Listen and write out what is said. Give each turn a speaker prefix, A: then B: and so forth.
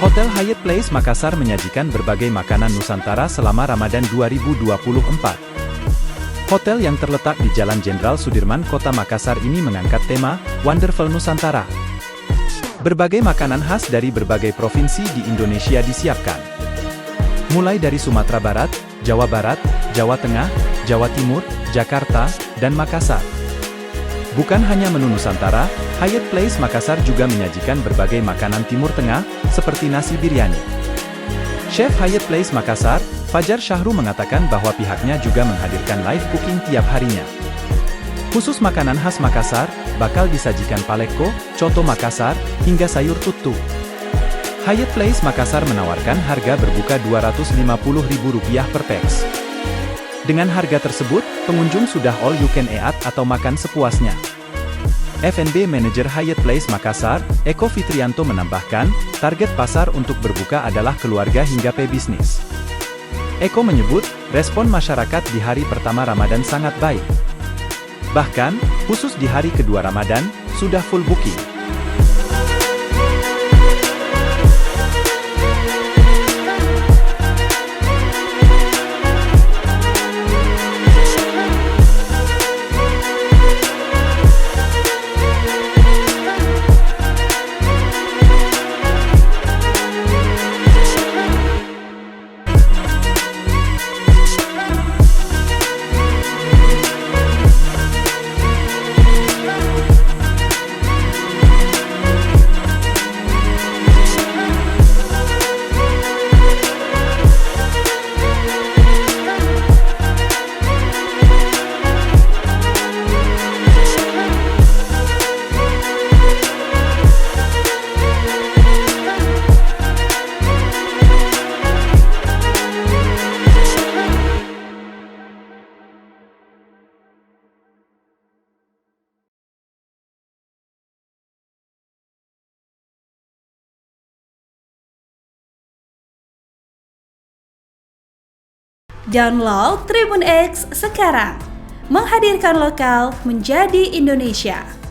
A: Hotel Hyatt Place Makassar menyajikan berbagai makanan Nusantara selama Ramadan 2024. Hotel yang terletak di Jalan Jenderal Sudirman, Kota Makassar ini mengangkat tema Wonderful Nusantara. Berbagai makanan khas dari berbagai provinsi di Indonesia disiapkan. Mulai dari Sumatera Barat, Jawa Barat, Jawa Tengah, Jawa Timur, Jakarta, dan Makassar. Bukan hanya menu Nusantara, Hyatt Place Makassar juga menyajikan berbagai makanan Timur Tengah, seperti nasi biryani. Chef Hyatt Place Makassar, Fajar Syahru mengatakan bahwa pihaknya juga menghadirkan live cooking tiap harinya. Khusus makanan khas Makassar, bakal disajikan paleko, coto Makassar, hingga sayur tutu. Hyatt Place Makassar menawarkan harga berbuka Rp250.000 per pers. Dengan harga tersebut, pengunjung sudah all you can eat atau makan sepuasnya. F&B Manager Hyatt Place Makassar, Eko Fitrianto menambahkan, target pasar untuk berbuka adalah keluarga hingga pebisnis. Eko menyebut, respon masyarakat di hari pertama Ramadan sangat baik. Bahkan, khusus di hari kedua Ramadan, sudah full booking.
B: Download Tribun X sekarang, menghadirkan lokal menjadi Indonesia.